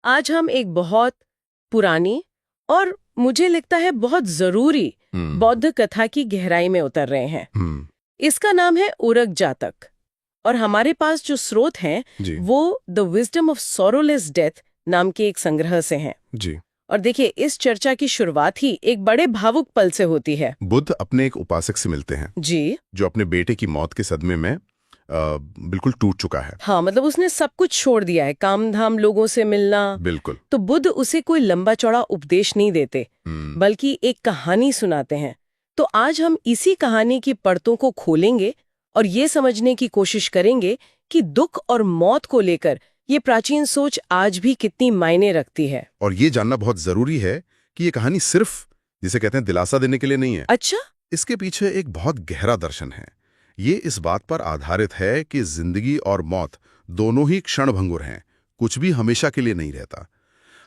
आज हम एक बहुत पुरानी और मुझे लगता है बहुत जरूरी बौद्ध कथा की गहराई में उतर रहे हैं। इसका नाम है उरग जातक और हमारे पास जो स्रोत हैं वो द विजडम ऑफ सॉरोलेस डेथ नाम के एक संग्रह से हैं। जी। और देखिए, इस चर्चा की शुरुआत ही एक बड़े भावुक पल से होती है। बुद्ध अपने एक उपासक से मिलते हैं जी, जो अपने बेटे की मौत के सदमे में बिल्कुल टूट चुका है। हाँ, मतलब उसने सब कुछ छोड़ दिया है, काम धाम, लोगों से मिलना। बिल्कुल। तो बुद्ध उसे कोई लंबा चौड़ा उपदेश नहीं देते, बल्कि एक कहानी सुनाते हैं। तो आज हम इसी कहानी की परतों को खोलेंगे और ये समझने की कोशिश करेंगे कि दुख और मौत को लेकर ये प्राचीन सोच आज भी कितनी मायने रखती है। और ये जानना बहुत जरूरी है कि ये कहानी सिर्फ जिसे कहते हैं दिलासा देने के लिए नहीं है। अच्छा, इसके पीछे एक बहुत गहरा दर्शन है। ये इस बात पर आधारित है कि जिंदगी और मौत दोनों ही क्षणभंगुर हैं, कुछ भी हमेशा के लिए नहीं रहता।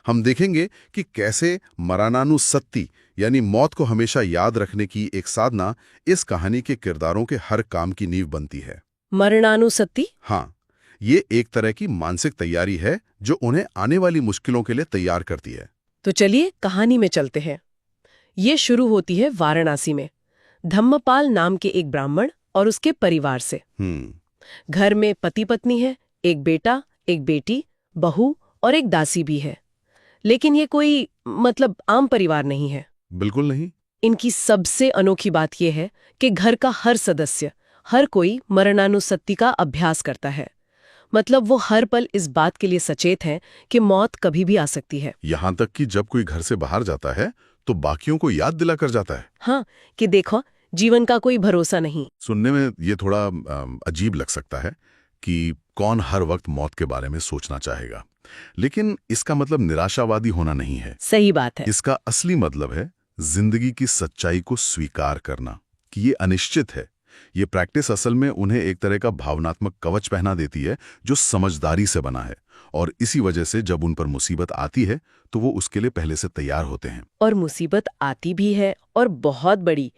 हम देखेंगे कि कैसे मरणानुसत्ति यानी मौत को हमेशा याद रखने की एक साधना इस कहानी के किरदारों के हर काम की नींव बनती है। मरणानुसत्ति? हाँ, ये एक तरह की मानसिक तैयारी है जो उन्हें आने वाली मुश्किलों के लिए तैयार करती है। तो चलिए कहानी में चलते हैं। ये शुरू होती है वाराणसी में, धम्मपाल नाम के एक ब्राह्मण और उसके परिवार से। घर में पति पत्नी है, एक बेटा, एक बेटी, बहू और एक दासी भी है। लेकिन ये कोई मतलब आम परिवार नहीं है। बिल्कुल नहीं। इनकी सबसे अनोखी बात यह है कि घर का हर सदस्य, हर कोई मरणानुसत्ति का अभ्यास करता है। मतलब वो हर पल इस बात के लिए सचेत हैं कि मौत कभी भी आ सकती है। यहाँ तक कि जब कोई घर से बाहर जाता है तो बाकियों को याद दिला कर जाता है। हाँ, कि देखो, जीवन का कोई भरोसा नहीं। सुनने में ये थोड़ा अजीब लग सकता है कि कौन हर वक्त मौत के बारे में सोचना चाहेगा, लेकिन इसका मतलब निराशावादी होना नहीं है। सही बात है। इसका असली मतलब है जिंदगी की सच्चाई को स्वीकार करना कि ये अनिश्चित है। ये प्रैक्टिस असल में उन्हें एक तरह का भावनात्मक कवच पहना देती है जो समझदारी से बना है, और इसी वजह से जब उन पर मुसीबत आती है तो वो उसके लिए पहले से तैयार होते हैं। और मुसीबत आती भी है, और बहुत बड़ी।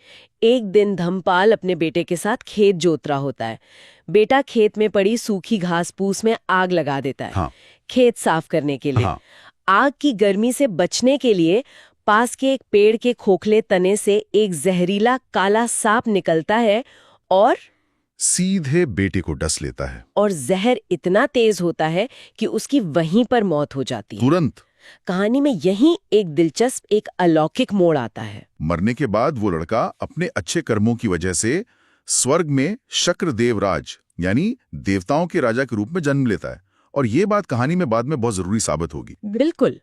एक दिन धम्मपाल अपने बेटे के साथ खेत जोत रहा होता है। बेटा खेत में पड़ी सूखी घास फूस में आग लगा देता है। हाँ। खेत साफ करने के लिए। हाँ। आग की गर्मी से बचने के लिए पास के एक पेड़ के खोखले तने से एक जहरीला काला सांप निकलता है और सीधे बेटे को डस लेता है। और जहर इतना तेज होता है कि उसकी वहीं पर मौत हो जाती है। तुरंत। कहानी में यही एक दिलचस्प, एक अलौकिक मोड़ आता है। मरने के बाद वो लड़का अपने अच्छे कर्मों की वजह से स्वर्ग में शक्र देवराज यानी देवताओं के राजा के रूप में जन्म लेता है, और ये बात कहानी में बाद में बहुत जरूरी साबित होगी। बिल्कुल।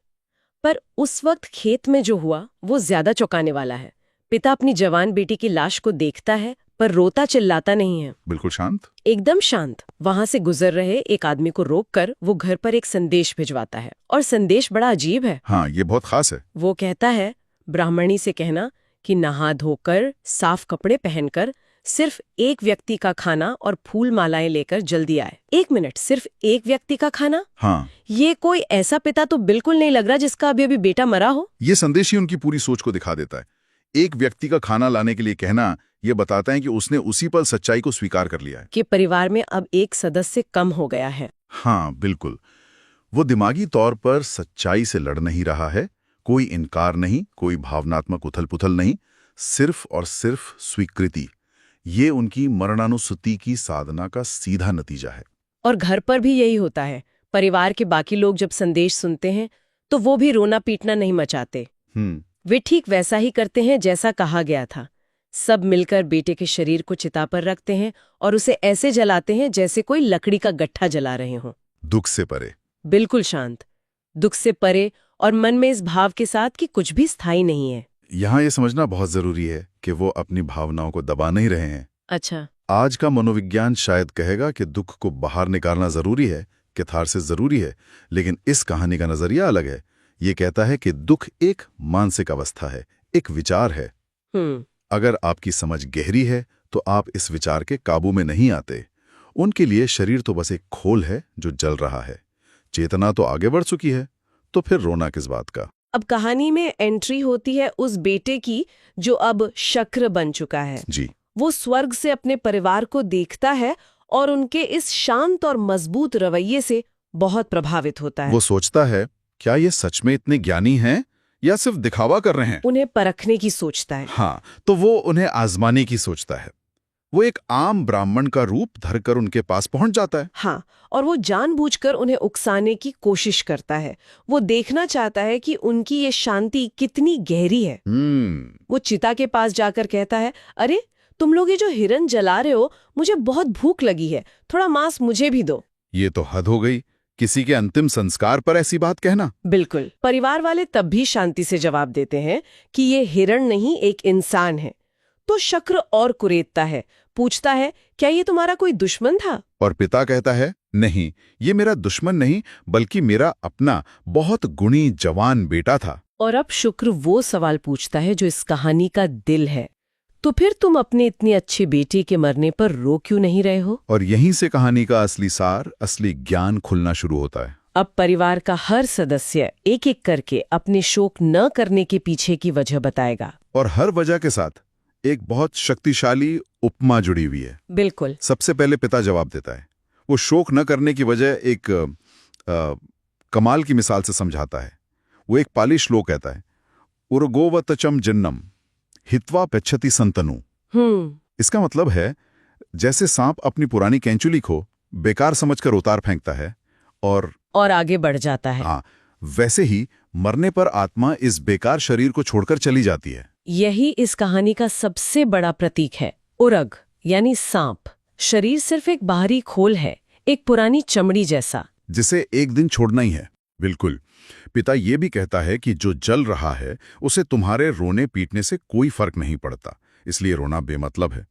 पर उस वक्त खेत में जो हुआ वो ज्यादा चौंकाने वाला है। पिता अपनी जवान बेटी की लाश को देखता है पर रोता चिल्लाता नहीं है। बिल्कुल शांत, एकदम शांत। वहां से गुजर रहे एक आदमी को रोककर वो घर पर एक संदेश भिजवाता है, और संदेश बड़ा अजीब है। हाँ, ये बहुत खास है। वो कहता है, ब्राह्मणी से कहना कि नहा धोकर साफ कपड़े पहनकर सिर्फ एक व्यक्ति का खाना और फूल मालाएं लेकर जल्दी आए। 1 मिनट, सिर्फ एक व्यक्ति का खाना? हाँ। ये कोई ऐसा पिता तो बिल्कुल नहीं लग रहा जिसका अभी अभी बेटा मरा हो। ये संदेश ही उनकी पूरी सोच को दिखा देता है। एक व्यक्ति का खाना लाने के लिए कहना ये बताता है कि उसने उसी पल सच्चाई को स्वीकार कर लिया है कि परिवार में अब एक सदस्य कम हो गया है। हाँ बिल्कुल। वो दिमागी तौर पर सच्चाई से लड़ नहीं रहा है, कोई इनकार नहीं, कोई भावनात्मक उथल पुथल नहीं, सिर्फ और सिर्फ स्वीकृति। ये उनकी मरणानुस्मृति की साधना का सीधा नतीजा है। और घर पर भी यही होता है। परिवार के बाकी लोग जब संदेश सुनते हैं तो वो भी रोना पीटना नहीं मचाते। वे ठीक वैसा ही करते हैं जैसा कहा गया था। सब मिलकर बेटे के शरीर को चिता पर रखते हैं और उसे ऐसे जलाते हैं जैसे कोई लकड़ी का गट्ठा जला रहे हों। दुख से परे। बिल्कुल शांत, दुख से परे, और मन में इस भाव के साथ कि कुछ भी स्थायी नहीं है। यहाँ ये समझना बहुत जरूरी है कि वो अपनी भावनाओं को दबा नहीं रहे हैं। अच्छा। आज का मनोविज्ञान शायद कहेगा कि दुख को बाहर निकालना जरूरी है, कैथारसिस जरूरी है, लेकिन इस कहानी का नजरिया अलग है। ये कहता है कि दुख एक मानसिक अवस्था है, एक विचार है। अगर आपकी समझ गहरी है तो आप इस विचार के काबू में नहीं आते। उनके लिए शरीर तो बस एक खोल है जो जल रहा है, चेतना तो आगे बढ़ चुकी है, तो फिर रोना किस बात का। अब कहानी में एंट्री होती है उस बेटे की जो अब शक्र बन चुका है। जी। वो स्वर्ग से अपने परिवार को देखता है और उनके इस शांत और मजबूत रवैये से बहुत प्रभावित होता है। वो सोचता है क्या ये सच में इतने ज्ञानी हैं या सिर्फ दिखावा कर रहे हैं? उन्हें परखने की सोचता है। हाँ, तो वो उन्हें आजमाने की सोचता है। वो एक आम ब्राह्मण का रूप धरकर उनके पास पहुंच जाता है। हाँ, और वो जानबूझकर उन्हें उकसाने की कोशिश करता है। वो देखना चाहता है कि उनकी ये शांति कितनी गहरी है। वो चिता के पास जाकर कहता है, अरे तुम लोग ये जो हिरन जला रहे हो, मुझे बहुत भूख लगी है, थोड़ा मांस मुझे भी दो। ये तो हद हो गई, किसी के अंतिम संस्कार पर ऐसी बात कहना। बिल्कुल। परिवार वाले तब भी शांति से जवाब देते हैं कि ये हिरण नहीं, एक इंसान है। तो शक्र और कुरेदता है, पूछता है, क्या ये तुम्हारा कोई दुश्मन था? और पिता कहता है, नहीं, ये मेरा दुश्मन नहीं बल्कि मेरा अपना बहुत गुणी जवान बेटा था। और अब शुक्र वो सवाल पूछता है जो इस कहानी का दिल है, तो फिर तुम अपने इतनी अच्छे बेटे के मरने पर रो क्यों नहीं रहे हो? और यहीं से कहानी का असली सार, असली ज्ञान खुलना शुरू होता है। अब परिवार का हर सदस्य एक एक करके अपने शोक न करने के पीछे की वजह बताएगा। और हर वजह के साथ एक बहुत शक्तिशाली उपमा जुड़ी हुई है। बिल्कुल। सबसे पहले पिता जवाब देता है। वो शोक न करने की वजह एक कमाल की मिसाल से समझाता है। वो एक पाली श्लोक कहता है, उर्गोवतचम जिन्नम हित्वा पेच्छति संतनु। इसका मतलब है, जैसे सांप अपनी पुरानी कैंचुली को बेकार समझकर उतार फेंकता है और आगे बढ़ जाता है। हाँ, वैसे ही मरने पर आत्मा इस बेकार शरीर को छोड़कर चली जाती है। यही इस कहानी का सबसे बड़ा प्रतीक है। उरग यानी सांप। शरीर सिर्फ एक बाहरी खोल है, एक पुरानी चमड़ी जैसा, जिसे एक दिन छोड़ना ही है। बिल्कुल। पिता ये भी कहता है कि जो जल रहा है उसे तुम्हारे रोने पीटने से कोई फर्क नहीं पड़ता, इसलिए रोना बेमतलब है।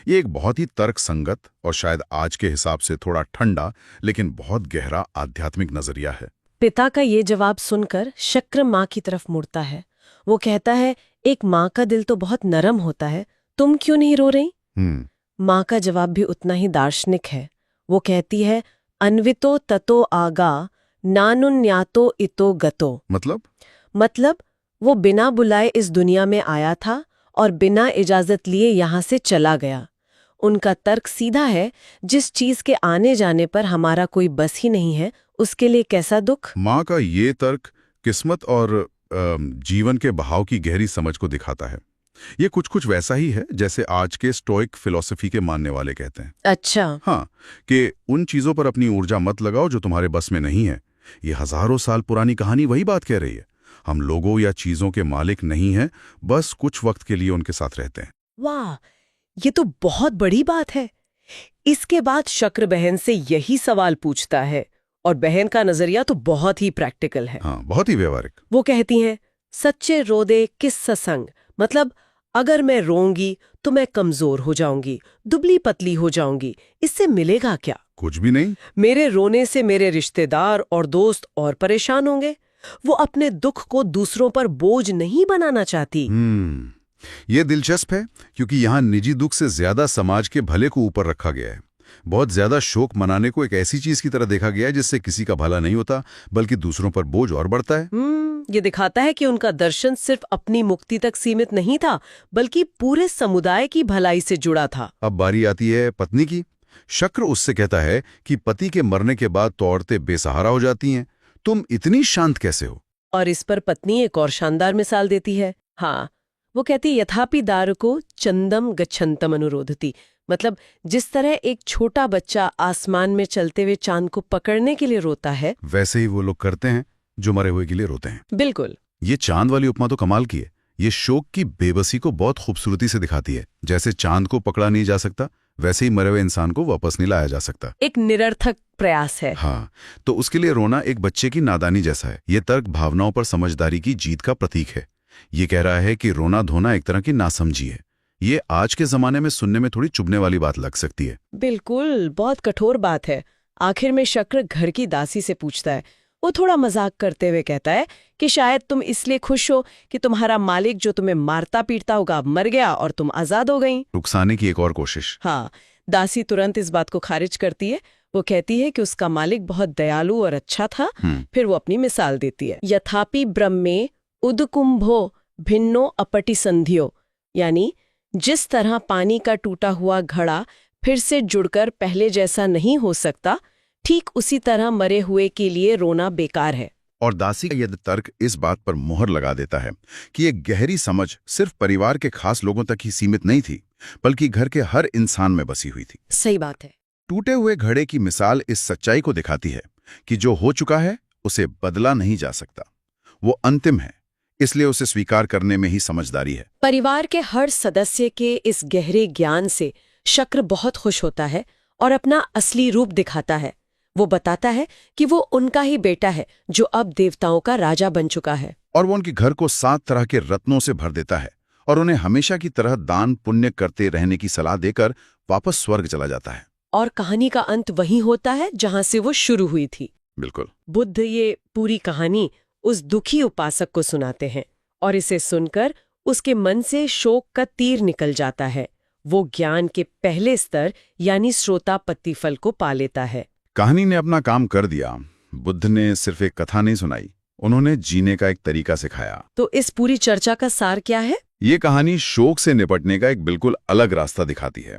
ये एक बहुत ही तर्क संगत और शायद आज के हिसाब से थोड़ा ठंडा लेकिन बहुत गहरा आध्यात्मिक नजरिया है। पिता का ये जवाब सुनकर शक्र माँ की तरफ मुड़ता है। वो कहता है, एक माँ का दिल तो बहुत नरम होता है, तुम क्यों नहीं रो रही? माँ का जवाब भी उतना ही दार्शनिक है। वो कहती है, अन्वितो ततो आगा नानुन्यातो इतो गतो। मतलब वो बिना बुलाए इस दुनिया में आया था और बिना इजाजत लिए यहाँ से चला गया। उनका तर्क सीधा है, जिस चीज के आने जाने पर हमारा कोई बस ही नहीं है, उसके लिए कैसा दुख। माँ का ये तर्क किस्मत और जीवन के बहाव की गहरी समझ को दिखाता है। ये कुछ वैसा ही है जैसे आज के स्टोइक फिलॉसफी के मानने वाले कहते हैं। अच्छा। हाँ, कि उन चीजों पर अपनी ऊर्जा मत लगाओ जो तुम्हारे बस में नहीं है। ये हजारों साल पुरानी कहानी वही बात कह रही है। हम लोगों या चीजों के मालिक नहीं हैं, बस कुछ वक्त के लिए उनके साथ रहते हैं। वाह, ये तो बहुत बड़ी बात है। इसके बाद शक्र बहन से यही सवाल पूछता है, और बहन का नजरिया तो बहुत ही प्रैक्टिकल है। हाँ, बहुत ही व्यवहारिक। वो कहती हैं, सच्चे रोदे किस ससंग, मतलब अगर मैं रोऊंगी तो मैं कमजोर हो जाऊंगी, दुबली पतली हो जाऊंगी, इससे मिलेगा क्या? कुछ भी नहीं। मेरे रोने से मेरे रिश्तेदार और दोस्त और परेशान होंगे। वो अपने दुख को दूसरों पर बोझ नहीं बनाना चाहती। ये दिलचस्प है, क्योंकि यहाँ निजी दुख से ज्यादा समाज के भले को ऊपर रखा गया है। बहुत ज्यादा शोक मनाने को एक ऐसी चीज की तरह देखा गया है जिससे किसी का भला नहीं होता, बल्कि दूसरों पर बोझ और बढ़ता है। ये दिखाता है कि उनका दर्शन सिर्फ अपनी मुक्ति तक सीमित नहीं था, बल्कि पूरे समुदाय की भलाई से जुड़ा था। अब बारी आती है पत्नी की। शक्र उससे कहता है कि पति के मरने के बाद तो औरतें बेसहारा हो जाती हैं, तुम इतनी शांत कैसे हो? और इस पर पत्नी एक और शानदार मिसाल देती है। हाँ, वो कहती, यथापि दारुको चंदम गच्छन्तम अनुरोधती। मतलब जिस तरह एक छोटा बच्चा आसमान में चलते हुए चांद को पकड़ने के लिए रोता है, वैसे ही वो लोग करते हैं जो मरे हुए के लिए रोते हैं। बिल्कुल। ये चांद वाली उपमा तो कमाल की है। ये शोक की बेबसी को बहुत खूबसूरती से दिखाती है। जैसे चांद को पकड़ा नहीं जा सकता, वैसे ही मरे हुए इंसान को वापस नहीं लाया जा सकता। एक निरर्थक प्रयास है। हाँ, तो उसके लिए रोना एक बच्चे की नादानी जैसा है। ये तर्क भावनाओं पर समझदारी की जीत का प्रतीक है। ये कह रहा है कि रोना धोना एक तरह की नासमझी है। ये आज के जमाने में सुनने में थोड़ी चुभने वाली बात लग सकती है। बिल्कुल, बहुत कठोर बात है। आखिर में शक्र घर की दासी से पूछता है। वो थोड़ा मजाक करते हुए कहता है कि शायद तुम इसलिए खुश हो कि तुम्हारा मालिक जो तुम्हें मारता पीटता होगा मर गया और तुम आजाद हो गई। रुकसाने की एक और कोशिश। हाँ, दासी तुरंत इस बात को खारिज करती है। वो कहती है कि उसका मालिक बहुत दयालु और अच्छा था। फिर वो अपनी मिसाल देती है, यथापि ब्रह्मे उदकुंभो भिन्नो अपटि संधियो, यानी जिस तरह पानी का टूटा हुआ घड़ा फिर से जुड़कर पहले जैसा नहीं हो सकता, ठीक उसी तरह मरे हुए के लिए रोना बेकार है। और दासी का यह तर्क इस बात पर मोहर लगा देता है कि ये गहरी समझ सिर्फ परिवार के खास लोगों तक ही सीमित नहीं थी, बल्कि घर के हर इंसान में बसी हुई थी। सही बात है। टूटे हुए घड़े की मिसाल इस सच्चाई को दिखाती है कि जो हो चुका है उसे बदला नहीं जा सकता। वो अंतिम है, इसलिए उसे स्वीकार करने में ही समझदारी है। परिवार के हर सदस्य के इस गहरे ज्ञान से शक्र बहुत खुश होता है और अपना असली रूप दिखाता है। वो बताता है कि वो उनका ही बेटा है जो अब देवताओं का राजा बन चुका है। और वो उनके घर को 7 तरह के रत्नों से भर देता है और उन्हें हमेशा की तरह दान पुण्य करते रहने की सलाह देकर वापस स्वर्ग चला जाता है। और कहानी का अंत वहीं होता है जहां से वो शुरू हुई थी। बिल्कुल। बुद्ध ये पूरी कहानी उस दुखी उपासक को सुनाते हैं और इसे सुनकर उसके मन से शोक का तीर निकल जाता है। वो ज्ञान के पहले स्तर यानी श्रोता पत्तिफल को पा लेता है। कहानी ने अपना काम कर दिया। बुद्ध ने सिर्फ एक कथा नहीं सुनाई, उन्होंने जीने का एक तरीका सिखाया। तो इस पूरी चर्चा का सार क्या है? ये कहानी शोक से निपटने का एक बिल्कुल अलग रास्ता दिखाती है।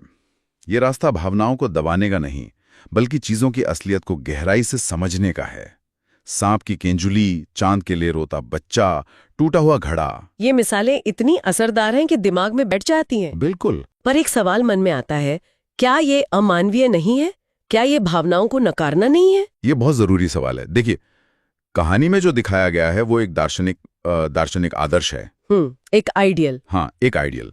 ये रास्ता भावनाओं को दबाने का नहीं, बल्कि चीजों की असलियत को गहराई से समझने का है। सांप की केंजुली, चांद के लिए रोता बच्चा, टूटा हुआ घड़ा। ये मिसालें इतनी असरदार हैं कि दिमाग में बैठ जाती हैं। बिल्कुल। पर एक सवाल मन में आता है, क्या ये अमानवीय नहीं है? क्या ये भावनाओं को नकारना नहीं है? ये बहुत जरूरी सवाल है। देखिए, कहानी में जो दिखाया गया है वो एक दार्शनिक आदर्श है। एक आइडियल। हाँ, एक आइडियल।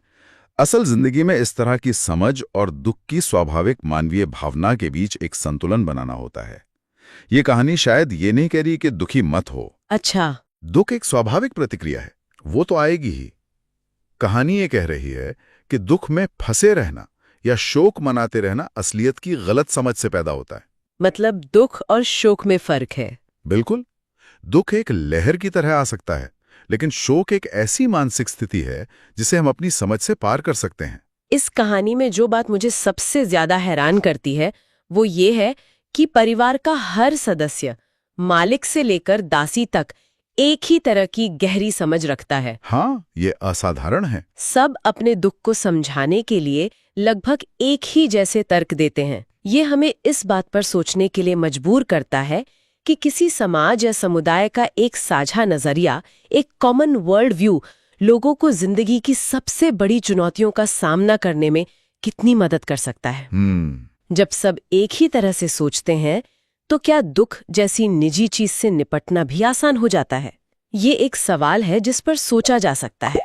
असल जिंदगी में इस तरह की समझ और दुख की स्वाभाविक मानवीय भावना के बीच एक संतुलन बनाना होता है। ये कहानी शायद ये नहीं कह रही कि दुखी मत हो। अच्छा। दुख एक स्वाभाविक प्रतिक्रिया है, वो तो आएगी ही। कहानी ये कह रही है कि दुख में फंसे रहना या शोक मनाते रहना असलियत की गलत समझ से पैदा होता है। मतलब दुख और शोक में फर्क है। बिल्कुल। दुख एक लहर की तरह आ सकता है, लेकिन शोक एक ऐसी मानसिक स्थिति है जिसे हम अपनी समझ से पार कर सकते हैं। इस कहानी में जो बात मुझे सबसे ज्यादा हैरान करती है वो ये है कि परिवार का हर सदस्य, मालिक से लेकर दासी तक, एक ही तरह की गहरी समझ रखता है। हाँ, ये असाधारण है। सब अपने दुख को समझाने के लिए लगभग एक ही जैसे तर्क देते हैं। ये हमें इस बात पर सोचने के लिए मजबूर करता है कि किसी समाज या समुदाय का एक साझा नजरिया, एक कॉमन वर्ल्ड व्यू लोगों को जिंदगी की सबसे बड़ी चुनौतियों का सामना करने में कितनी मदद कर सकता है। जब सब एक ही तरह से सोचते हैं तो क्या दुख जैसी निजी चीज से निपटना भी आसान हो जाता है? ये एक सवाल है जिस पर सोचा जा सकता है।